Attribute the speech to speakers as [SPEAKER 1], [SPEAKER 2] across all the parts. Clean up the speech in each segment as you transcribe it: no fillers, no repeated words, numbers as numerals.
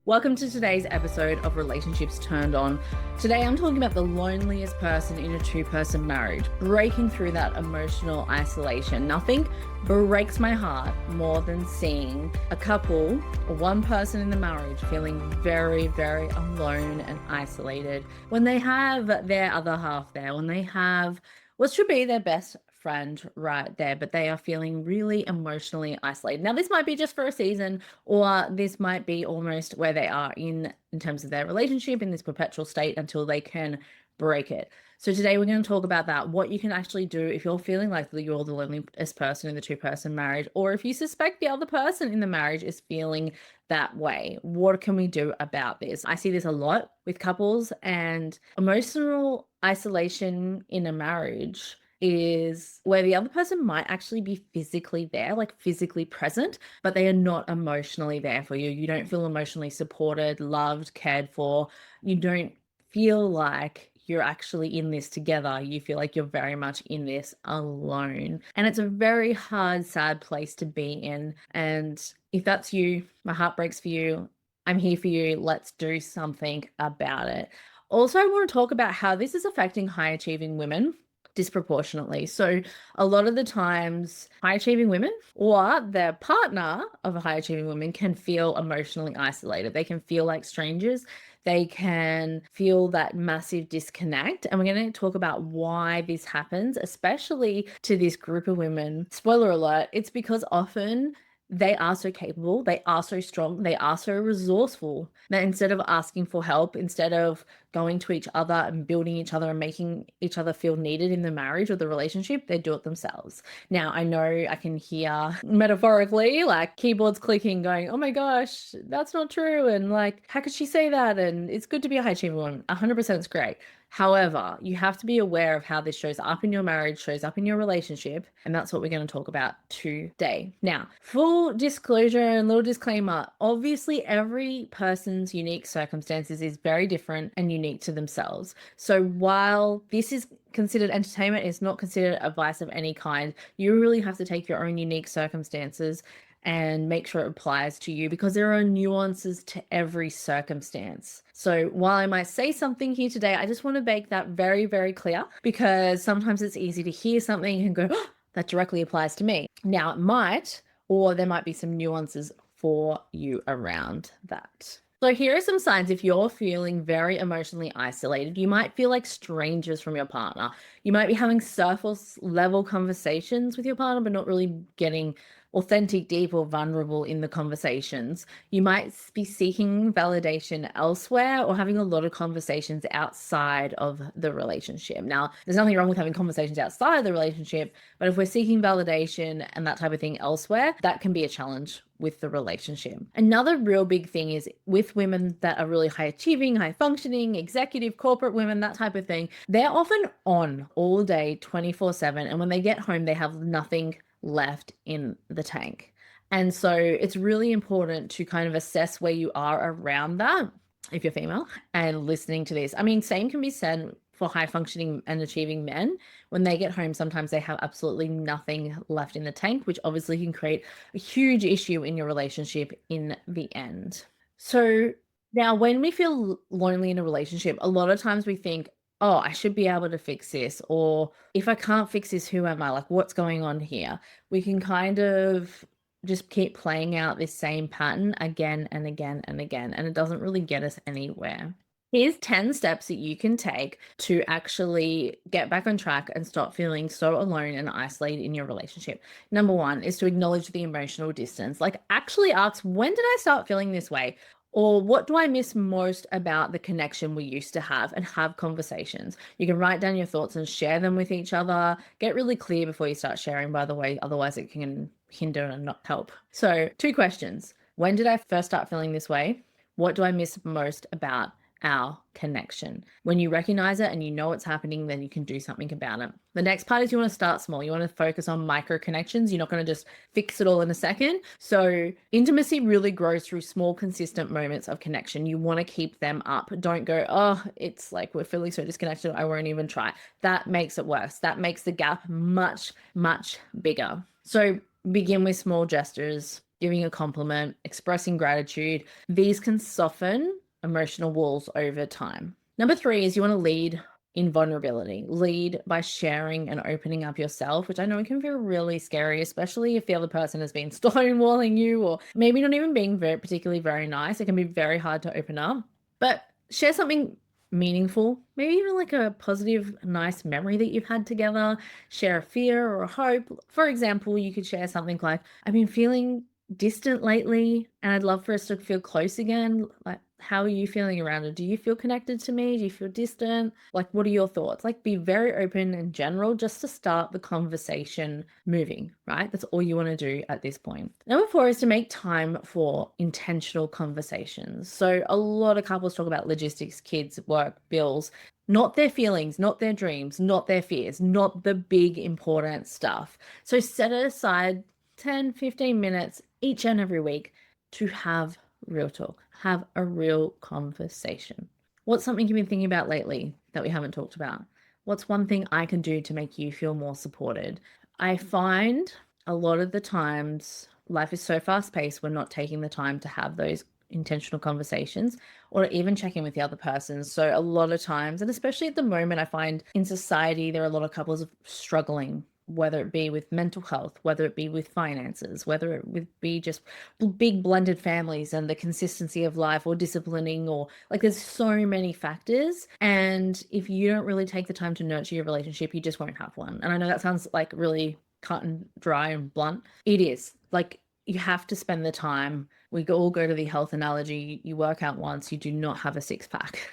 [SPEAKER 1] Welcome to today's episode of Relationships Turned On. Today I'm talking about the loneliest person in a two-person marriage, breaking through that emotional isolation. Nothing breaks my heart more than seeing a couple or one person in the marriage feeling very, very alone and isolated when they have their other half there, when they have what should be their best friend right there, but they are feeling really emotionally isolated. Now, this might be just for a season, or this might be almost where they are in terms of their relationship in this perpetual state until they can break it. So today we're going to talk about that, what you can actually do if you're feeling like you're the loneliest person in the two-person marriage, or if you suspect the other person in the marriage is feeling that way. What can we do about this? I see this a lot with couples, and emotional isolation in a marriage is where the other person might actually be physically there, like physically present, but they are not emotionally there for you. You don't feel emotionally supported, loved, cared for. You don't feel like you're actually in this together. You feel like you're very much in this alone. And it's a very hard, sad place to be in. And if that's you, my heart breaks for you. I'm here for you. Let's do something about it. Also, I want to talk about how this is affecting high achieving women disproportionately. So a lot of the times high achieving women or their partner of a high achieving woman can feel emotionally isolated. They can feel like strangers. They can feel that massive disconnect. And we're going to talk about why this happens, especially to this group of women. Spoiler alert, it's because often they are so capable, they are so strong, they are so resourceful that instead of asking for help, instead of going to each other and building each other and making each other feel needed in the marriage or the relationship, they do it themselves. Now, I know I can hear metaphorically like keyboards clicking, going, oh my gosh, that's not true. And like, how could she say that? And it's good to be a high achieving woman. 100% is great. However, you have to be aware of how this shows up in your marriage, shows up in your relationship, and that's what we're going to talk about today. Now, full disclosure and little disclaimer, obviously every person's unique circumstances is very different and unique to themselves. So while this is considered entertainment, it's not considered advice of any kind. You really have to take your own unique circumstances and make sure it applies to you because there are nuances to every circumstance. So while I might say something here today, I just want to make that very, very clear because sometimes it's easy to hear something and go, oh, that directly applies to me. Now it might, or there might be some nuances for you around that. So here are some signs if you're feeling very emotionally isolated. You might feel like strangers from your partner. You might be having surface level conversations with your partner, but not really getting authentic, deep, or vulnerable in the conversations. You might be seeking validation elsewhere or having a lot of conversations outside of the relationship. Now, there's nothing wrong with having conversations outside the relationship, but if we're seeking validation and that type of thing elsewhere, that can be a challenge with the relationship. Another real big thing is with women that are really high achieving, high functioning, executive, corporate women, that type of thing, they're often on all day 24/7. And when they get home, they have nothing left in the tank. And so it's really important to kind of assess where you are around that if you're female and listening to this. I mean, same can be said for high functioning and achieving men. When they get home, sometimes they have absolutely nothing left in the tank, which obviously can create a huge issue in your relationship in the end. So now when we feel lonely in a relationship, a lot of times we think, oh, I should be able to fix this. Or if I can't fix this, who am I? Like, what's going on here? We can kind of just keep playing out this same pattern again and again and again, and it doesn't really get us anywhere. Here's 10 steps that you can take to actually get back on track and stop feeling so alone and isolated in your relationship. Number one is to acknowledge the emotional distance. Like, actually ask, when did I start feeling this way? Or what do I miss most about the connection we used to have, and have conversations. You can write down your thoughts and share them with each other. Get really clear before you start sharing, by the way, otherwise it can hinder and not help. So 2 questions. When did I first start feeling this way? What do I miss most about our connection? When you recognize it and you know what's happening, then you can do something about it. The next part is you want to start small. You want to focus on micro connections. You're not going to just fix it all in a second. So intimacy really grows through small, consistent moments of connection. You want to keep them up. Don't go, oh, it's like we're feeling so disconnected, I won't even try. That makes it worse. That makes the gap much, much bigger. So begin with small gestures. giving a compliment, expressing gratitude. These can soften emotional walls over time. Number 3 is you want to lead in vulnerability. Lead by sharing and opening up yourself, which I know can feel really scary, especially if the other person has been stonewalling you or maybe not even being particularly very nice. It can be very hard to open up. But share something meaningful, maybe even like a positive, nice memory that you've had together. Share a fear or a hope. For example, you could share something like, I've been feeling distant lately and I'd love for us to feel close again. Like, how are you feeling around it? Do you feel connected to me? Do you feel distant? Like, what are your thoughts? Like, be very open and general just to start the conversation moving, right? That's all you want to do at this point. Number 4 is to make time for intentional conversations. So a lot of couples talk about logistics, kids, work, bills, not their feelings, not their dreams, not their fears, not the big important stuff. So set it aside 10, 15 minutes each and every week to have real talk, have a real conversation. What's something you've been thinking about lately that we haven't talked about? What's one thing I can do to make you feel more supported? I find a lot of the times life is so fast paced, we're not taking the time to have those intentional conversations or even check in with the other person. So a lot of times, and especially at the moment, I find in society, there are a lot of couples struggling, whether it be with mental health, whether it be with finances, whether it would be just big blended families and the consistency of life or disciplining, or like there's so many factors. And if you don't really take the time to nurture your relationship, you just won't have one. And I know that sounds like really cut and dry and blunt. It is. Like, you have to spend the time. We all go to the health analogy. You work out once, you do not have a six pack.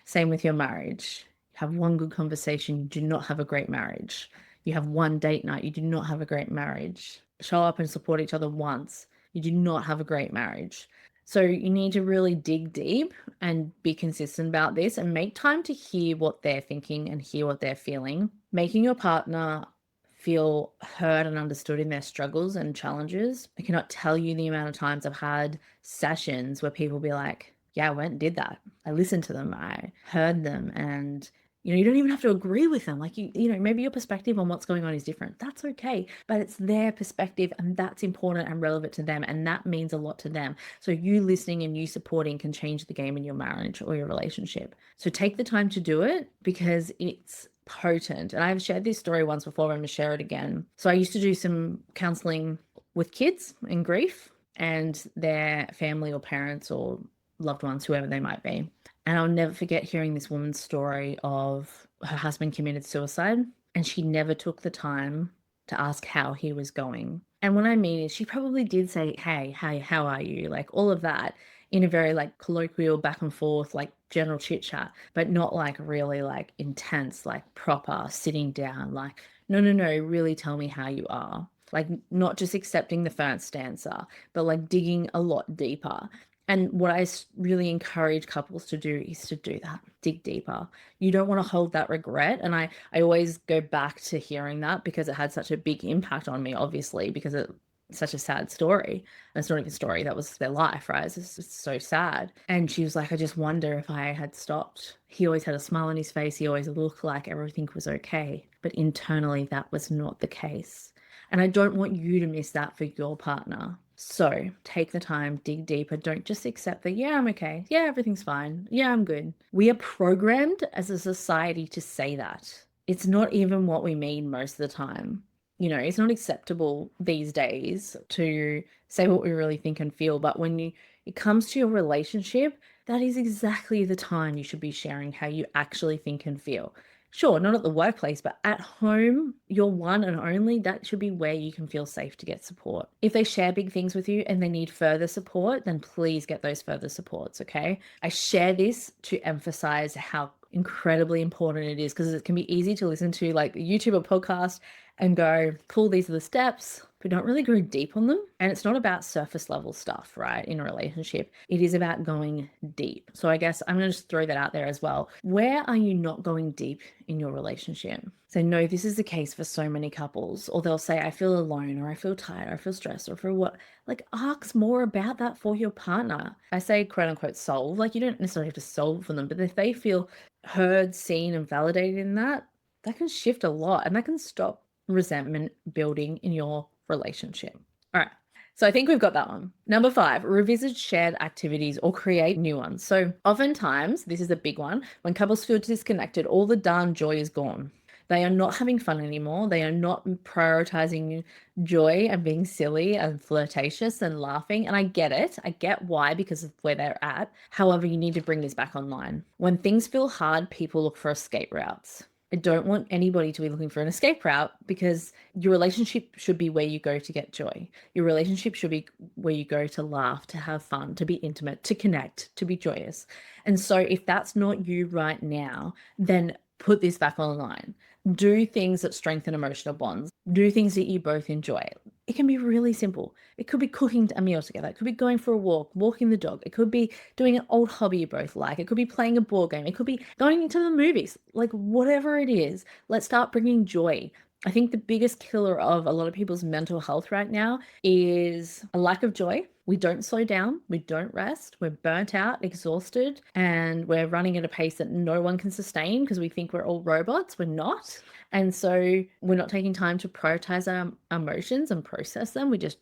[SPEAKER 1] Same with your marriage. Have one good conversation, you do not have a great marriage. You have one date night, you do not have a great marriage. Show up and support each other once, you do not have a great marriage. So you need to really dig deep and be consistent about this and make time to hear what they're thinking and hear what they're feeling. Making your partner feel heard and understood in their struggles and challenges. I cannot tell you the amount of times I've had sessions where people be like, yeah, I went and did that. I listened to them. I heard them. And you don't even have to agree with them. Like, maybe your perspective on what's going on is different. That's okay. But it's their perspective and that's important and relevant to them. And that means a lot to them. So you listening and you supporting can change the game in your marriage or your relationship. So take the time to do it because it's potent. And I've shared this story once before. I'm going to share it again. So I used to do some counseling with kids in grief and their family or parents or loved ones, whoever they might be. And I'll never forget hearing this woman's story of her husband committed suicide and she never took the time to ask how he was going. And what I mean is she probably did say, hey, how are you? Like all of that in a very like colloquial back and forth, like general chit chat, but not like really like intense, like proper sitting down, like, no, really tell me how you are. Like not just accepting the first answer, but like digging a lot deeper. And what I really encourage couples to do is to do that, dig deeper. You don't want to hold that regret. And I always go back to hearing that because it had such a big impact on me, obviously, because it's such a sad story. And it's not even a story, that was their life, right? It's just so sad. And she was like, I just wonder if I had stopped. He always had a smile on his face. He always looked like everything was okay. But internally, that was not the case. And I don't want you to miss that for your partner. So take the time, dig deeper. Don't just accept that, yeah, I'm okay. Yeah, everything's fine. Yeah, I'm good. We are programmed as a society to say that. It's not even what we mean most of the time. It's not acceptable these days to say what we really think and feel. But when it comes to your relationship, that is exactly the time you should be sharing how you actually think and feel. Sure, not at the workplace, but at home, your one and only, that should be where you can feel safe to get support. If they share big things with you and they need further support, then please get those further supports, okay? I share this to emphasize how incredibly important it is because it can be easy to listen to like YouTube or podcast and go, cool, these are the steps, but don't really go deep on them. And it's not about surface level stuff, right? In a relationship, it is about going deep. So I guess I'm going to just throw that out there as well. Where are you not going deep in your relationship? So no, this is the case for so many couples, or they'll say, I feel alone, or I feel tired, or I feel stressed, or for what? Like ask more about that for your partner. I say quote unquote solve, like you don't necessarily have to solve for them, but if they feel heard, seen, and validated in that, that can shift a lot and that can stop resentment building in your relationship. All right. So I think we've got that one. Number five, revisit shared activities or create new ones. So oftentimes, this is a big one, when couples feel disconnected, all the darn joy is gone. They are not having fun anymore. They are not prioritizing joy and being silly and flirtatious and laughing. And I get it. I get why, because of where they're at. However, you need to bring this back online. When things feel hard, people look for escape routes. I don't want anybody to be looking for an escape route, because your relationship should be where you go to get joy. Your relationship should be where you go to laugh, to have fun, to be intimate, to connect, to be joyous. And so if that's not you right now, then put this back online. Do things that strengthen emotional bonds. Do things that you both enjoy. It can be really simple. It could be cooking a meal together. It could be going for a walk, walking the dog. It could be doing an old hobby you both like. It could be playing a board game. It could be going into the movies. Like whatever it is, let's start bringing joy. I think the biggest killer of a lot of people's mental health right now is a lack of joy. We don't slow down, we don't rest, we're burnt out, exhausted, and we're running at a pace that no one can sustain because we think we're all robots. We're not. And so we're not taking time to prioritize our emotions and process them. We just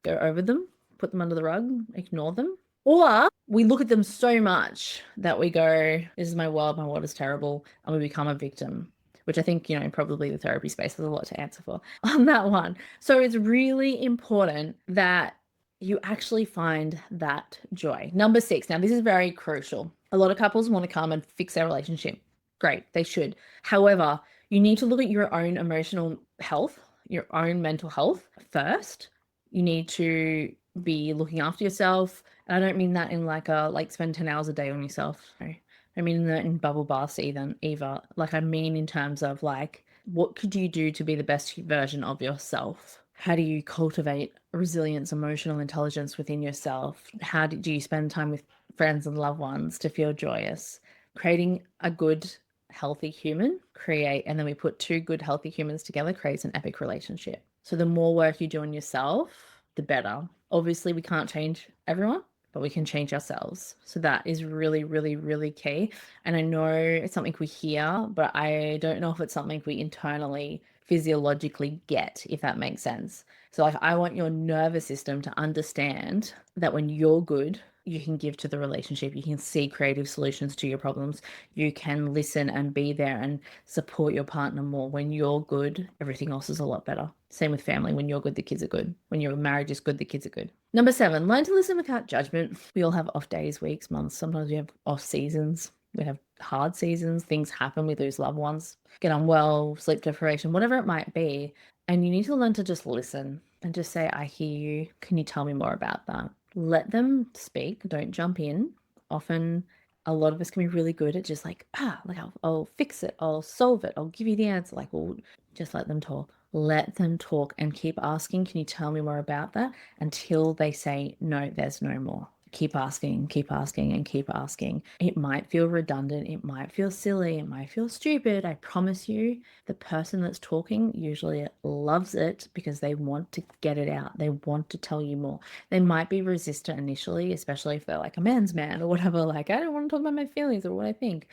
[SPEAKER 1] go over them, put them under the rug, ignore them. Or we look at them so much that we go, this is my world is terrible, and we become a victim, which I think, probably the therapy space has a lot to answer for on that one. So it's really important that you actually find that joy. Number six, now this is very crucial. A lot of couples want to come and fix their relationship. Great, they should. However, you need to look at your own emotional health, your own mental health first. You need to be looking after yourself. And I don't mean that in like spend 10 hours a day on yourself. No. I mean that in bubble baths either. Like I mean in terms of like, what could you do to be the best version of yourself? How do you cultivate resilience, emotional intelligence within yourself? How do you spend time with friends and loved ones to feel joyous? Creating a good, healthy human and then we put two good, healthy humans together, creates an epic relationship. So the more work you do on yourself, the better. Obviously, we can't change everyone, but we can change ourselves. So that is really, really, really key. And I know it's something we hear, but I don't know if it's something we internally, physiologically get, if that makes sense. So like I want your nervous system to understand that when you're good, you can give to the relationship. You can see creative solutions to your problems. You can listen and be there and support your partner more. When you're good, everything else is a lot better. Same with family. When you're good, the kids are good. When your marriage is good, the kids are good. Number seven, learn to listen without judgment. We all have off days, weeks, months. Sometimes we have off seasons. We have hard seasons. Things happen. We lose loved ones, get unwell, sleep deprivation, whatever it might be. And you need to learn to just listen and just say, I hear you. Can you tell me more about that? Let them speak. Don't jump in. Often, a lot of us can be really good at just like, I'll fix it. I'll solve it. I'll give you the answer. Like, well, just let them talk. Let them talk and keep asking, can you tell me more about that? Until they say, no, there's no more. Keep asking, keep asking, and keep asking. It might feel redundant. It might feel silly. It might feel stupid. I promise you, the person that's talking usually loves it because they want to get it out. They want to tell you more. They might be resistant initially, especially if they're like a man's man or whatever. Like, I don't want to talk about my feelings or what I think.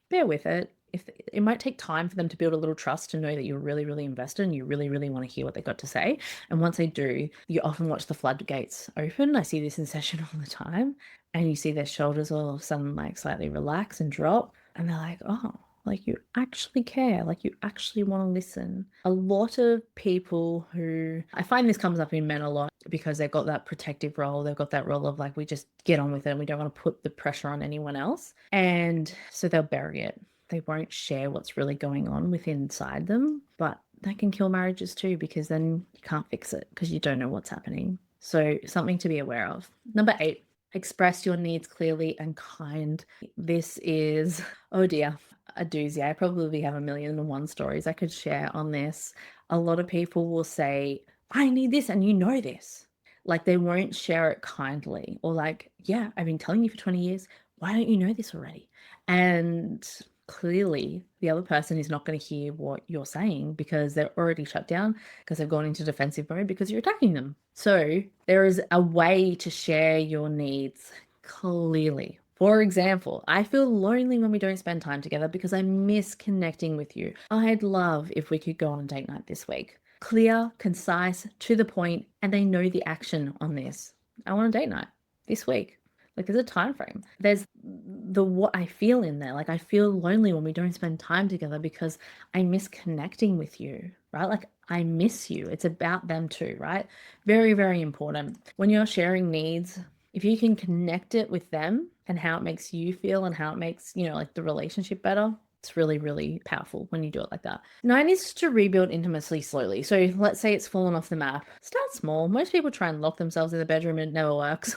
[SPEAKER 1] Bear with it. If it might take time for them to build a little trust to know that you're really, really invested and you really, really want to hear what they got to say. And once they do, you often watch the floodgates open. I see this in session all the time. And you see their shoulders all of a sudden like slightly relax and drop. And they're like, oh, like you actually care, like you actually want to listen. A lot of people who, I find this comes up in men a lot because they've got that protective role. They've got that role of like, we just get on with it and we don't want to put the pressure on anyone else. And so they'll bury it. They won't share what's really going on within inside them, but that can kill marriages too, because then you can't fix it because you don't know what's happening. So something to be aware of. Number 8, express your needs clearly and kind. This is, oh dear, a doozy. I probably have 1,000,001 stories I could share on this. A lot of people will say, I need this and you know this. Like they won't share it kindly, or like, yeah, I've been telling you for 20 years. Why don't you know this already? And clearly the other person is not going to hear what you're saying because they're already shut down, because they've gone into defensive mode because you're attacking them. So there is a way to share your needs clearly. For example, I feel lonely when we don't spend time together because I miss connecting with you. I'd love if we could go on a date night this week. Clear, concise, to the point, and they know the action on this. I want a date night this week. Like, there's a time frame. There's the what I feel in there. Like, I feel lonely when we don't spend time together because I miss connecting with you, right? Like, I miss you. It's about them too, right? Very, very important. When you're sharing needs, if you can connect it with them and how it makes you feel and how it makes, like the relationship better, it's really, really powerful when you do it like that. 9 is to rebuild intimacy slowly. So let's say it's fallen off the map. Start small. Most people try and lock themselves in the bedroom and it never works.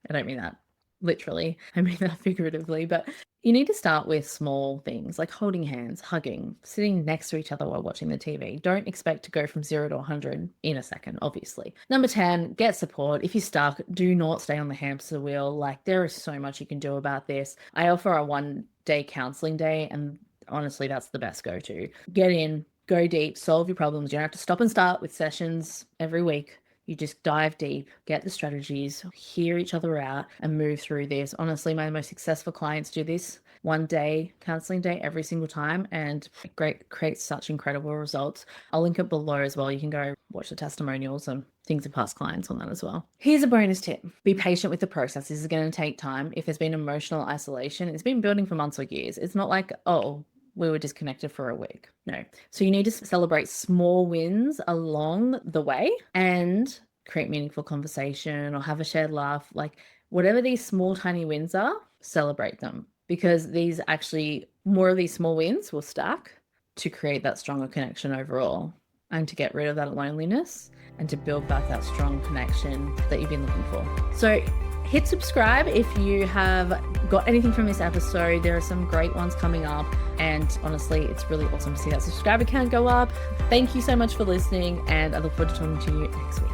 [SPEAKER 1] I don't mean that literally. I mean that figuratively. But you need to start with small things like holding hands, hugging, sitting next to each other while watching the TV. Don't expect to go from 0 to 100 in a second, obviously. Number 10, get support. If you're stuck, do not stay on the hamster wheel. Like, there is so much you can do about this. I offer a 1-day counseling day, and honestly, that's the best go-to. Get in, go deep, solve your problems. You don't have to stop and start with sessions every week. You just dive deep, get the strategies, hear each other out, and move through this. Honestly, my most successful clients do this 1-day counseling day every single time, and it creates such incredible results. I'll link it below as well. You can go watch the testimonials and things of past clients on that as well. Here's a bonus tip. Be patient with the process. This is going to take time. If there's been emotional isolation, it's been building for months or years. It's not like, oh, we were disconnected for a week. No. So you need to celebrate small wins along the way and create meaningful conversation or have a shared laugh. Like, whatever these small, tiny wins are, celebrate them, because more of these small wins will stack to create that stronger connection overall and to get rid of that loneliness and to build back that strong connection that you've been looking for. So hit subscribe if you have got anything from this episode. There are some great ones coming up, and honestly, it's really awesome to see that subscriber count go up. Thank you so much for listening, and I look forward to talking to you next week.